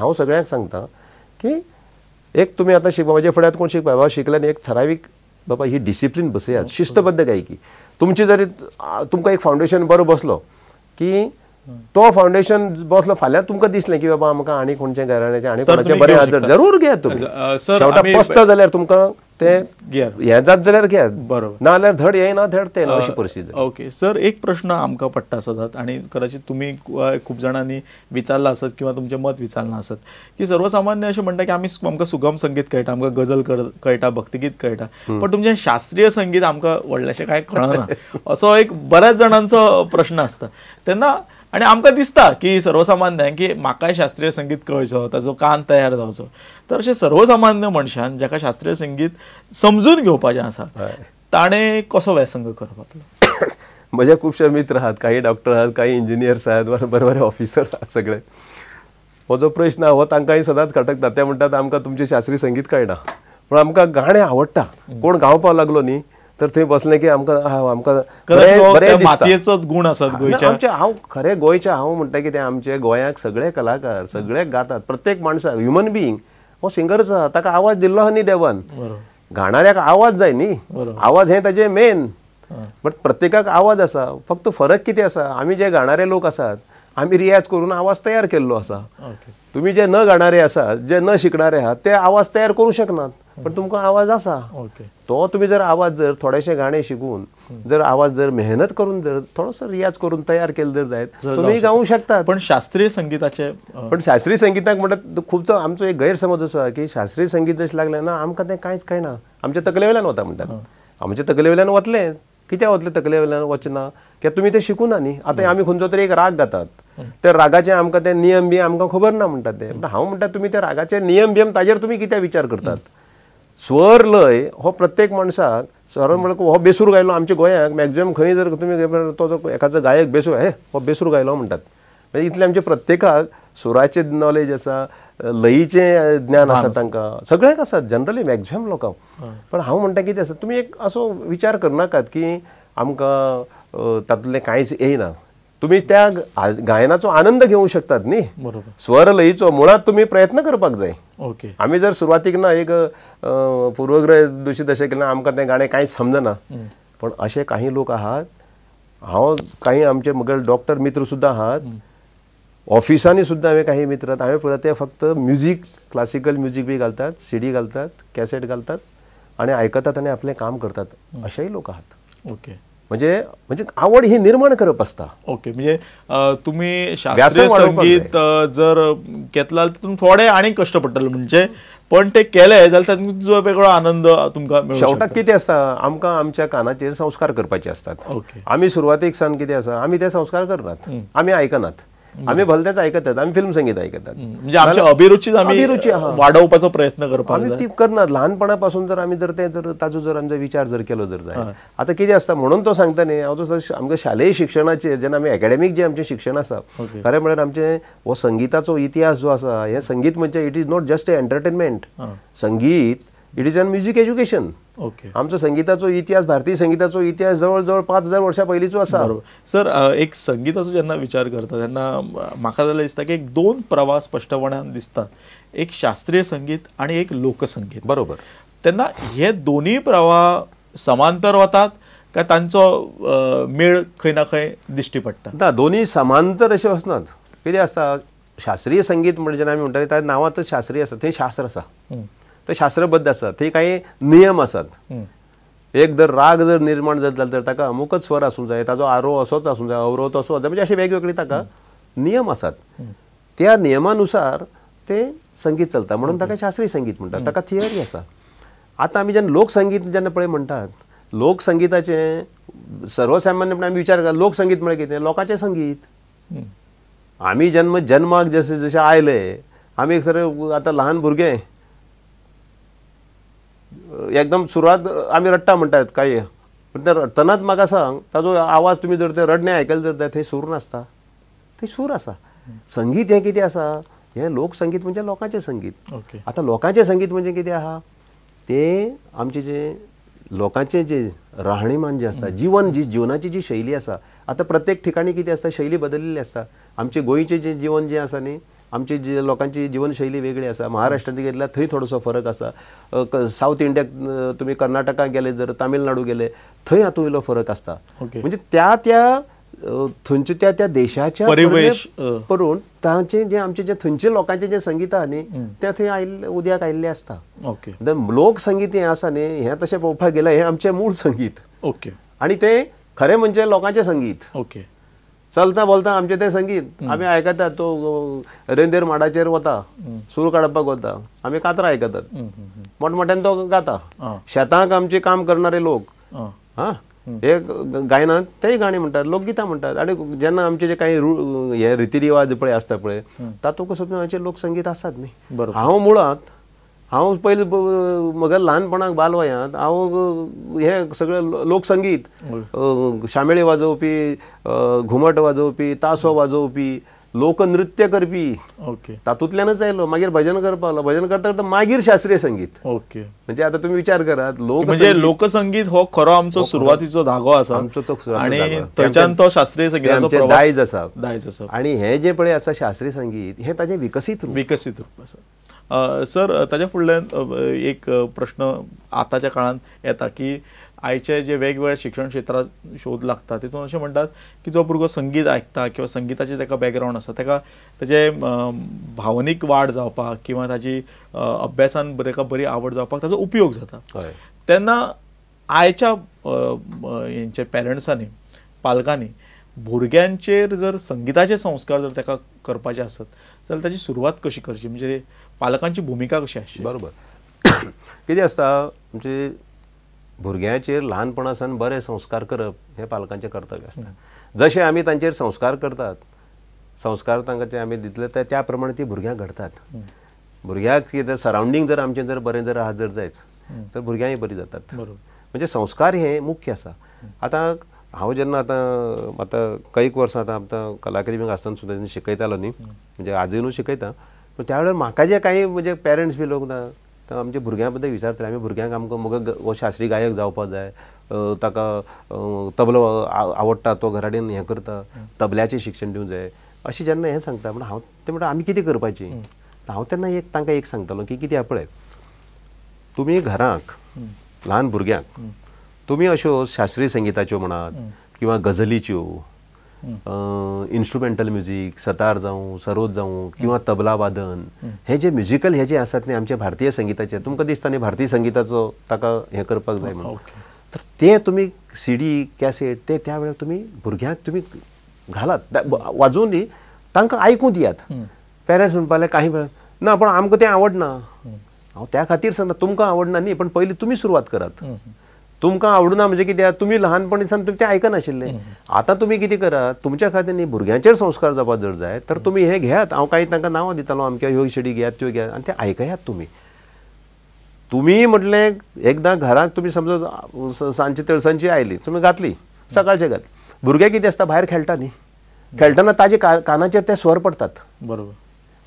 हांव सगळ्यांक सांगता की एक तुमी आतां म्हजे फुड्यांत कोण शिकपा बाबा शिकल्यान एक ठरावीक बाबा ही डिसिप्लीन बसयात, शिस्तबद्ध गायकी. तुमची जरी तुमकां एक फावंडेशन बरो बसलो की तो फावंडेशन बसलो फाल्यां तुमकां दिसलें की बाबा आमकां आनी खंयचें घराण्याचें आनी कोणाचें बरें आजर जरूर घेयात तुमी. शेवटाक पसता जाल्यार तुमकां तें हें जात जाल्यार घेयात, बरोबर ना जाल्यार धड येना धड तें ना अशी परिस्थिती. ओके सर, एक प्रश्न आमकां पडटा आसत आणि कदाचित तुम्ही खूप जणांनी विचारला आसत किंवा तुमचें मत विचारलां आसत की सर्वसामान्य अशें म्हणटा की आमकां सुगम संगीत कळटा, आमकां गजल कळटा, भक्तिगीत कळटा, पण तुमचें शास्त्रीय संगीत आमकां व्हडलेशें कांय कळना असो एक बऱ्याच जाणांचो प्रश्न आसता. तेन्ना आणि आमकां दिसता की सर्वसामान्यांक की म्हाकाय शास्त्रीय संगीत कळचो, ताजो कान तयार जावचो. तर अशें सर्वसामान्य मनशान जाका शास्त्रीय संगीत समजून घेवपाचें आसा ताणें कसो व्यासंग करपाचो? म्हजे खुबशे मित्र आहात, काही डॉक्टर आहात, काही इंजिनियर्स आहात, बरे बरे ऑफिसर्स आहात सगळे. हो जो प्रश्न हो तांकांय सदांच खटकता. ते म्हणटात आमकां तुमचें शास्त्रीय संगीत कळना, पूण आमकां गाणें आवडटा. कोण गावपाक लागलो न्ही तर थंय बसलें की आमकां बरें दिसता. मातयेचोच गूण आसत गोंयच्या. आमचे हांव खरें गोंयचे हांव म्हणटा की ते आमचे गोंयाक सगळे कलाकार सगळे गातात. प्रत्येक माणसाक ह्युमन बिईंग हो सिंगर्स आहा, ताका आवाज दिल्लो आहा न्ही देवान. गाणाऱ्याक आवाज जाय न्ही, आवाज हें ताजें मेन. बट प्रत्येकाक आवाज आसा. फक्त फरक कितें आसा, आमी जे गाणारे लोक आसात आमी रियाज करून आवाज तयार केल्लो आसा. तुमी जे न गाणारे आसात, जे न शिकणारे आहात, ते आवाज तयार करू शकनात, पण तुमकां आवाज आसा. तो तुमी जर आवाज जर थोडेशे गाणे शिकून जर आवाज जर मेहनत करून जर थोडोसो रियाज करून तयार केले जर जायत तुमी गावूं शकतात. पण शास्त्रीय संगीताचे पण शास्त्रीय संगीताक म्हणटा खूबसो आमचो एक गैरसमज असो की शास्त्रीय संगीत जशें लागलें ना आमकां तें कांयच कळना, आमच्या तकले वयल्यान वता म्हणटात. आमच्या तकले वयल्यान वतलें, कित्याक वतलें तकले वयल्यान वचना, कित्याक तुमी तें शिकूना न्ही. आतां आमी खंयचो तरी एक राग गातात, त्या रागाचे आमकां ते नियम बी आमकां खबर ना म्हणटात ते. हांव म्हणटा तुमी त्या रागाचे नियम बियम ताजेर तुमी कित्याक विचार करतात. स्वर लय हो प्रत्येक मनशाक स्वर म्हणल्यार हो बेसूर गायलो. आमच्या गोंयाक मॅक्झिमम खंय जर तुमी तो जो एखादो गायक बेसूर हो बेसूर गायलो म्हणटात. म्हणजे इतले आमचे प्रत्येकाक सुराचे नॉलेज आसा, लयीचे ज्ञान आसा तांकां सगळ्यांक आसात जनरली मॅक्झिमम लोकांक. पण हांव म्हणटा कितें आसा, तुमी एक असो विचार करनाकात की आमकां तातूंतलें कांयच येयना. तुमी त्या गायनाचो आनंद घेवंक शकतात न्ही. स्वर लयीचो मुळात तुमी प्रयत्न करपाक जाय. आमी जर सुरवातीक ना एक पूर्वग्रह दूषित अशें केलें आमकां तें गाणें कांयच समजना. पण अशे काही लोक आहात, हांव काही आमचे म्हगे डॉक्टर मित्र सुद्दां आहात, ऑफिसांनी सुद्दां हांवें काही मित्र हांवें पळयता ते फक्त म्युजीक क्लासिकल म्युजीक बी घालतात, सीडी घालतात, कॅसेट घालतात आणि आयकतात आणि आपलें काम करतात. अशेय लोक आहात. म्हणजे आवड ही निर्माण करप आसता. म्हणजे तुम्ही शास्त्रीय संगीत जर घेतला तितून थोडे आनी कश्ट पडटले म्हणजे, पण ते केले जाल्यार तुमचो वेगळो आनंद तुमकां मेळटा. शेवटाक कितें आसता, आमकां आमच्या कानाचेर संस्कार करपाचे असतात. आमी सुरवातेक सान कितें आसा, आमी ते संस्कार करनात, आमी आयकनात, आमी भलतेच आयकतात, आमी फिल्म संगीत आयकतात. म्हणजे आमची अभिरुची वाडोवपाचो प्रयत्न करपाक आमी ती करनात. ल्हानपणा पासून जर आमी जर ते जर ताजो जर आमचो विचार जर केलो जर जाय. आतां कितें आसता म्हणून तो सांगता न्ही, हांव तो आमकां शालेय शिक्षणाचेर जेन्ना आमी एकाडेमीक जें आमचें शिक्षण आसा खरें म्हळ्यार आमचें हो संगीताचो इतिहास जो आसा, हें संगीत म्हणजे it is not just a entertainment. संगीत it is an music education. आमचो संगीताचो इतिहास, भारतीय संगीताचो इतिहास जवळ जवळ 5000 वर्सां पयलींचो आसा. सर, एक संगीताचो जेन्ना विचार करता तेन्ना म्हाका जाल्यार दिसता की एक दोन प्रवाह स्पश्टपणान दिसतात, एक शास्त्रीय संगीत आणि एक लोकसंगीत. बरोबर. तेन्ना हे दोन्ही प्रवाह समांतर वतात काय तांचो मेळ खंय ना खंय दिश्टी पडटा? ना, दोन्ही समांतर अशे वचनात. कितें आसता, शास्त्रीय संगीत म्हणजे जेन्ना आमी म्हणटाले ताच्या नांवांतच शास्त्रीय आसा, थंय शास्त्र आसा, ते शास्त्रबद्ध आसा, थंय काही नियम आसात. एक जर राग जर निर्माण जात जाल्यार तर ताका अमुकच स्वर आसूंक जाय, ताजो आरोह असोच आसूंक जाय, अवरोह तसो जाय, म्हणजे अशे वेगवेगळे ताका नियम आसात. त्या नियमानुसार ते संगीत चलता म्हणून ताका शास्त्रीय संगीत म्हणटात, ताका थियरी आसा. आतां आमी जेन्ना लोकसंगीत जेन्ना पळय म्हणटात, लोकसंगीताचें सर्वसामान्यपणे आमी विचार करता लोकसंगीत म्हळ्यार कितें, लोकांचें संगीत. आमी जन्माक जशे जशे आयले, आमी एक सर आतां ल्हान भुरगे एकदम सुरवात आमी रडटा म्हणटात काय, पण ते रडटनाच म्हाका सांग ताजो आवाज तुमी जर ते रडणे आयकले जर थंय सूर नासता, थंय सूर आसा. संगीत हें कितें आसा, हें लोकसंगीत म्हणजे लोकांचें संगीत. आतां लोकांचें संगीत म्हणजे कितें आहा, तें आमचें जें लोकांचें जें राहणीमान जें आसता, जिवनाची जी शैली आसा. आतां प्रत्येक ठिकाणी कितें आसता, शैली बदललेली आसता. आमचें गोंयचें जें जीवन जें आसा न्ही आमची जी लोकांची जीवनशैली वेगळी आसा. महाराष्ट्रात घेतल्यार थंय थोडोसो फरक आसा. साऊथ इंडियाक तुमी कर्नाटकाक गेले जर तामिळनाडू गेले थंय हातूंत इल्लो फरक आसता. म्हणजे त्या थंयच्या त्या देशाच्या परिवेश करून तांचे जे आमचे जे थंयचे लोकांचे जे संगीत आहा न्ही ते थंय आयिल्ले उद्याक आयिल्ले आसता. ओके. लोक संगीत हें आसा न्ही हें तशें पळोवपाक गेल्यार हें आमचें मूळ संगीत. ओके. आणि ते खरें म्हणजे लोकांचें संगीत. ओके. चलता बोलता आमचें तें संगीत आमी आयकतात. तो रेंदेर माडाचेर वता सूर काडपाक वता आमी कातरां आयकतात. मोठमोठ्यान तो गाता. शेतांक आमचे काम करणारे लोक हां हे गायनात तेय गाणी म्हणटात लोकगितां म्हणटात. आणि जेन्ना आमचे जे काही हे रितीरिवाज पळय आसता पळय तातूंत सुद्दां लोकसंगीत आसात न्ही. हांव मुळांत हांव पयलीं म्हज्या ल्हानपणाक बालवयांत हांव हे सगळें लोकसंगीत शामेळी वाजोवपी घुमट वाजोवपी तासो वाजोवपी लोकनृत्य करपी तातूंतल्यानच आयलो. मागीर भजन करपाक लागलो. भजन करता करता मागीर शास्त्रीय संगीत. ओके. म्हणजे आता तुम्ही विचार करात म्हणजे लोकसंगीत हो खरो आमचो सुरवातीचो धागो आसा. आमचो तो आणि थंयच्यान तो शास्त्रीय संगीताचो दायज आसा. दायज आसा. आणि हे जे पळय आसा शास्त्रीय संगीत हे ताजें विकसीत रूप आसा. सर ताच्या फुडल्यान एक प्रश्न आतांच्या काळांत येता की आयचे जे वेगवेगळ्या शिक्षण क्षेत्रात शोध लागता तितून अशें म्हणटात की जो भुरगो संगीत आयकता किंवा संगीताचें ताका बॅकग्रावंड आसा ताका ताजे भावनीक वाड जावपाक किंवा ताजी अभ्यासान ताका बरी आवड जावपाक ताजो उपयोग जाता. तेन्ना आयच्या हेंचे पेरंट्सांनी पालकांनी भुरग्यांचेर जर संगीताचे संस्कार जर ताका करपाचे आसत जाल्यार ताची सुरवात कशी करची म्हणजे पालकांची भुमिका कशी आसची. बरोबर. कितें आसता म्हणजे भुरग्यांचेर ल्हानपणासान बरे संस्कार करप हे पालकांचें कर्तव्य आसता. जशे आमी तांचेर संस्कार करतात संस्कार तांकां आमी दितले त्या प्रमाणे ती भुरग्यांक घडतात. भुरग्याक कितें सरावंडींग जर आमचें जर बरें जर आहा जर जायत तर भुरग्यांय बरी जातात. म्हणजे संस्कार हे मुख्य आसा. आतां हांव जेन्ना आतां कैक वर्सां आतां कला अकादमीक आसतना सुद्दां शिकयतालो न्ही म्हणजे आजुनूय शिकयता. त्या वेळार म्हाका जे काही म्हणजे पेरंट्स बी लोक ना आमचे भुरग्यां बद्दल विचारतले आमी भुरग्यांक आमकां हो शास्त्रीय गायक जावपाक जाय ताका तबलो आवडटा तो घराडेन हें करता तबल्याचें शिक्षण दिवंक जाय अशें जेन्ना हें सांगता म्हणून हांव ते म्हणटा आमी कितें करपाचें. हांव तेन्ना तांकां एक सांगतालो की कितें पळय तुमी घरांक ल्हान भुरग्यांक तुमी अश्यो शास्त्रीय संगीताच्यो म्हणात किंवा गझलीच्यो इन्स्ट्रुमेंटल म्युजीक सतार जावं सरोद जावं किंवा तबला वादन हे जे म्युजिकल हे जे आसात न्ही आमचे भारतीय संगीताचे तुमकां दिसता न्ही भारतीय संगीताचो ताका हें करपाक जाय म्हणून तर ते तुमी सीडी कॅसेट ते त्या वेळार तुमी भुरग्यांक तुमी घालात वाजोवन न्ही तांकां आयकूं दियात. पेरंट्स म्हणपाक लागले काही वेळार ना पण आमकां तें आवडना. हांव त्या खातीर सांगता तुमकां आवडना न्ही पण पयलीं तुमी सुरवात करात. तुमकां आवडना म्हणजे कित्याक तुमी ल्हानपणीसान तुमी तें आयकनाशिल्लें. आतां तुमी कितें करात तुमच्या खातीर न्ही भुरग्यांचेर संस्कार जावपाक जर जाय तर तुमी हें घेयात. हांव काही तांकां नांवां दितालो अमक्या ह्यो शिडी घेयात त्यो घेयात आनी तें आयकयात तुमी. तुमी म्हटलें एकदां घराक तुमी समज सांजची तळसांची आयली तुमी घातली सकाळचें घातली. भुरगे कितें आसता भायर खेळटा न्ही खेळटना ताजे कानाचेर ते स्वर पडटात. बरोबर.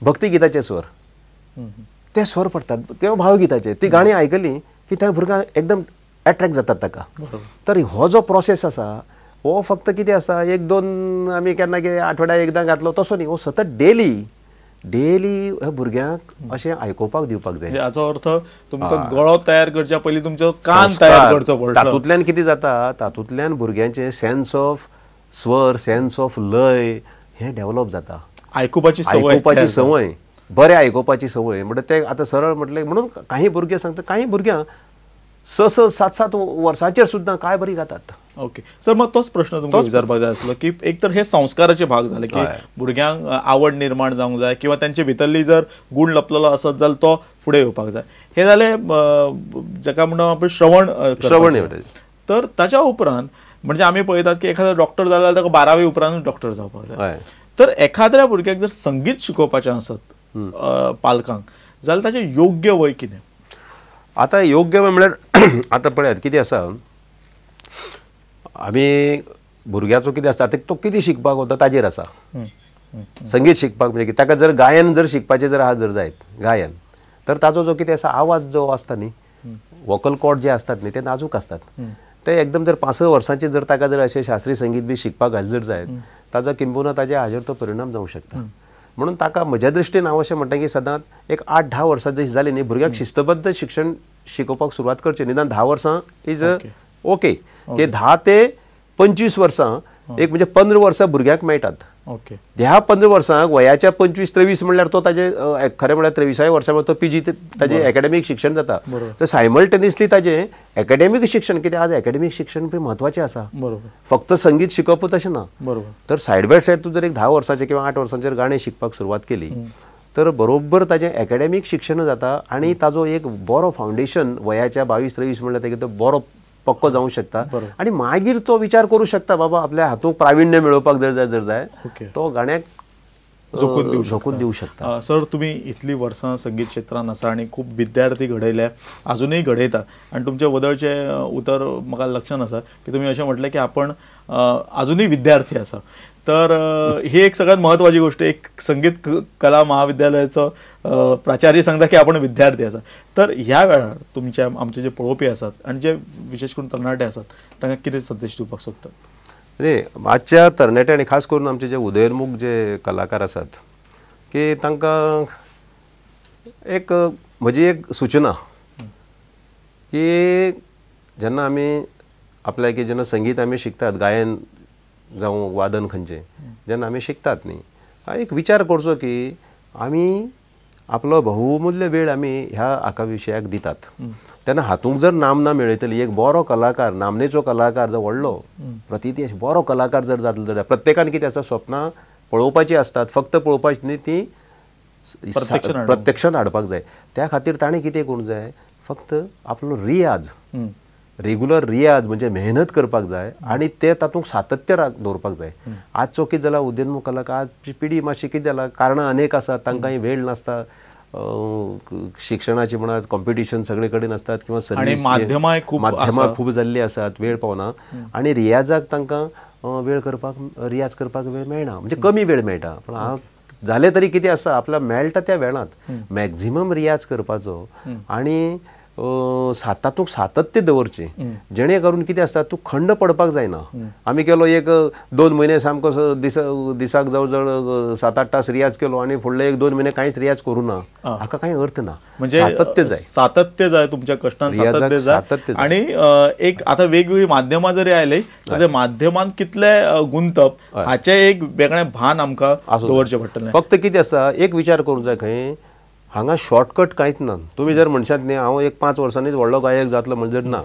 भक्ती गिताचे स्वर ते स्वर पडटात किंवा भावगिताचे ती गाणी आयकली की त्या भुरग्यांक एकदम एट्रॅक्ट जातात ताका. तर हो जो प्रोसेस आसा हो फक्त कितें आसा एक दोन आमी केन्ना कितें आठवड्याक एकदां घातलो तसो न्ही हो सतत डेली हे भुरग्यांक अशें आयकोपाक दिवपाक जाय. हाचो अर्थ तुमकां गळो तयार करच्या पयलीं तुमचो कान तयार करचो पडटा. तातूंतल्यान कितें जाता तातूंतल्यान भुरग्यांचें सेन्स ऑफ स्वर सेन्स ऑफ लय हें डेवलप जाता. आयकुपाची संवय बरें आयकोपाची संवय म्हणजे ते आतां सरळ म्हटलें म्हणून काही भुरगे सांगता काही भुरग्यांक 6-7 वर्सांचेर सुद्दां काय बरी गातात. ओके सर मग तोच प्रश्न तुमकां विचारपाक जाय आसलो की एक तर हे संस्काराचे भाग जाले की भुरग्यांक आवड निर्माण जावंक जाय किंवा त्यांचे भितरली जर गूण लपलेलो आसत जाल्यार तो फुडें येवपाक जाय. हे जाले जाका म्हणून आपण श्रवण तर ताच्या उपरांत म्हणजे आमी पळयतात की एखादो डॉक्टर जाल्यार ताका 12वी उपरांतूच डॉक्टर जावपाक जाय. तर एखाद्या भुरग्याक जर संगीत शिकोवपाचें आसत पालकांक जाल्यार ताचें योग्य वय कितें. आता योग्य वय म्हळ्यार आतां पळयात कितें आसा आमी भुरग्याचो कितें आसता तो कितें शिकपाक वता ताजेर आसा. संगीत शिकपाक म्हणजे ताका जर गायन जर शिकपाचें जर आहा जर जायत गायन तर ताजो जो कितें आसा आवाज जो आसता न्ही वोकल कॉर्ड जे आसतात न्ही ते नाजूक आसतात. ते एकदम जर 5 वर्सांचे जर ताका जर अशें शास्त्रीय संगीत बी शिकपाक घाल जर जायत ताजो किंबहुना ताज्या हाजेर तो परिणाम जावंक शकता. म्हणून ताका म्हज्या दृश्टीन हांव अशें म्हणटा की सदांच एक 8-10 वर्सां जशी जाली न्ही भुरग्याक शिस्तबद्ध शिक्षण शिकोवपाक सुरवात करची निदान 10 वर्सां इज ओके की 10 ते 25 वर्सां एक म्हणजे 15 वर्सां भुरग्याक मेळटात. ओके. ह्या 15 वर्सांक वयाच्या 25-23 म्हणल्यार तो ताजे खरें म्हणल्यार 23व्या वर्सा तो PG ताजें एकाडेमीक शिक्षण जाता. तर सायमल्टेनियसली ताजें एकाडेमीक शिक्षण कितें आज एकाडेमीक शिक्षण पळय म्हत्वाचें आसा. बरोबर. फक्त संगीत शिकपूच अशें ना. बरोबर. तर सायड बाय सायड तूं जर एक 10 वर्सांचेर किंवा 8 वर्सांचेर गाणें शिकपाक सुरवात केली तर बरोबर ताजें एकाडेमीक शिक्षण जाता आनी ताजो एक बरो फावंडेशन वयाच्या 22-23 म्हणल्यार तेगे तो बरो पक्को जावंक शकता आणि मागीर तो विचार करू शकता बाबा आपल्या हातूंत प्राविण्य मेळोवपाक जर जाय तो गाण्याक झोकून दिवं शकता. सर तुम्ही इतली वर्सां संगीत क्षेत्रांत आसा आनी खूब विद्यार्थी घडयल्या अजूनही घडयता आनी तुमचे वदळचे उतर म्हाका लक्षांत आसा की तुम्ही अशें म्हटलें की आपण अजूनही विद्यार्थी आसा. तर ही एक सगळ्यात महत्वाची गोष्ट एक संगीत कला महाविद्यालयाचो प्राचार्य सांगता की आपण विद्यार्थी आसा. तर ह्या वेळार तुमच्या आमचे जे पळोवपी आसात आनी जे विशेष करून तरणाटे आसात तांकां कितें संदेश दिवपाक सोदतात? आजच्या तरणाटे आनी खास करून आमचे जे उदयोन्मुख जे कलाकार आसात की तांकां एक म्हजी एक सूचना की जेन्ना आमी आपल्या की जेन्ना संगीत आमी शिकतात गायन जावं वादन खंयचें जेन्ना आमी शिकतात न्ही एक विचार करचो की आमी आपलो बहुमूल्य वेळ आमी ह्या हाका विशयाक दितात तेन्ना हातूंत जर नामना मेळयतली एक बरो कलाकार नामनेचो कलाकार जर व्हडलो प्रतिती बरो कलाकार जर जातलो जाल्यार प्रत्येकान कितें आसा स्वप्नां पळोवपाची आसतात फक्त पळोवपाची न्ही ती प्रत्यक्षांत हाडपाक जाय. त्या खातीर ताणें कितें करूंक जाय फक्त आपलो रियाज रेगुलर रियाज म्हणजे मेहनत करपाक जाय आणि ते तातूंत सातत्य दवरपाक जाय. आजचो कितें जाला उद्योन्मुख कलाकार आजची पिढी मातशी कितें जाला कारणां अनेक आसात तांकांय वेळ नासता शिक्षणाची म्हणात कॉम्पिटिशन सगळे कडेन असतात किंवा सर्वीस माध्यमां खूब जाल्ली आसात वेळ पावना आनी रियाजाक तांकां वेळ करपाक रियाज करपाक वेळ मेळना म्हणजे कमी वेळ मेळटा. पण हांव जालें तरी कितें आसा आपल्याक मेळटा त्या वेळांत मॅक्झिमम रियाज करपाचो आनी तातूंत सातत्य दवरचें जेणे करून कितें आसता तूं खंड पडपाक जायना. आमी केलो एक 2 म्हयने सामको दिसाक जवळ जवळ 7-8 तास रियाज केलो आनी फुडले 1-2 म्हयने कांयच रियाज करूं ना हाका कांय अर्थ ना. म्हणजे सातत्य जाय तुमच्या कश्टांत सातत्य जाय. आणि एक आता वेगवेगळी माध्यमां जरी आयली तर त्या माध्यमांत कितले गुंतप हाचें एक वेगळें भान आमकां दवरचें पडटलें. फक्त कितें आसा एक विचार करूंक जाय खंय हांगा शॉर्टकट कांयच ना. तुम्ही जर म्हणशात न्ही हांव एक 5 वर्सांनीच व्हडलो गायक जातलो म्हणजे ना.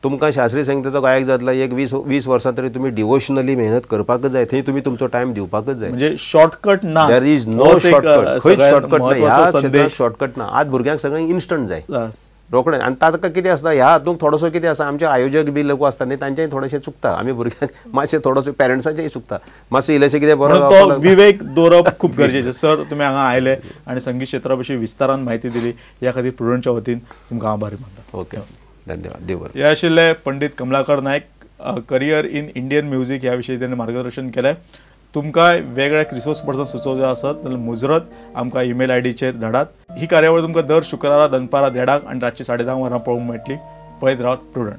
तुमकां शास्त्रीय संगीताचो गायक जातलो एक 20 वर्सां तरी तुमी डिवोशनली मेहनत करपाकच जाय थंय तुमी तुमचो टायम दिवपाकच जाय. म्हणजे शॉर्टकट ना. There is no shortcut. खंयच शॉर्टकट ना. ह्या क्षेत्रांत शॉर्टकट ना. आज भुरग्यांक सगळें इन्स्टंट जाय रोखडें. आनी ताका कितें आसता ह्या हातूंत थोडोसो कितें आसा आमचे आयोजक बी लोक आसता न्ही तांचेय थोडेशें चुकता. आमी भुरग्यांक मातशें थोडोसो पेरंट्साचेय चुकता मातशें इल्लेशें कितें बरो विवेक दवरप खूब गरजेचें. सर तुमी हांगा आयले आनी संगीत क्षेत्रा विशीं विस्तारान म्हायती दिली ह्या खातीर प्रुडंटच्या वतीन तुमकां आभारी मानता. ओके धन्यवाद. देव बरें. हे आशिल्ले पंडित कमलाकर नायक करियर इन इंडियन म्युझिक ह्या विशयी ताणें मार्गदर्शन केलें. तुमकां वेगळ्या रिसोर्स पर्सन सुचोवचे आसत जाल्यार मुजरत आमकां ईमेल आयडीचेर धाडात. ही कार्यावळ तुमकां दर शुक्रारा दनपारां 1:30 आनी रातची 10:30 वरां पळोवंक मेळटली. पळयत रावत प्रुडंट.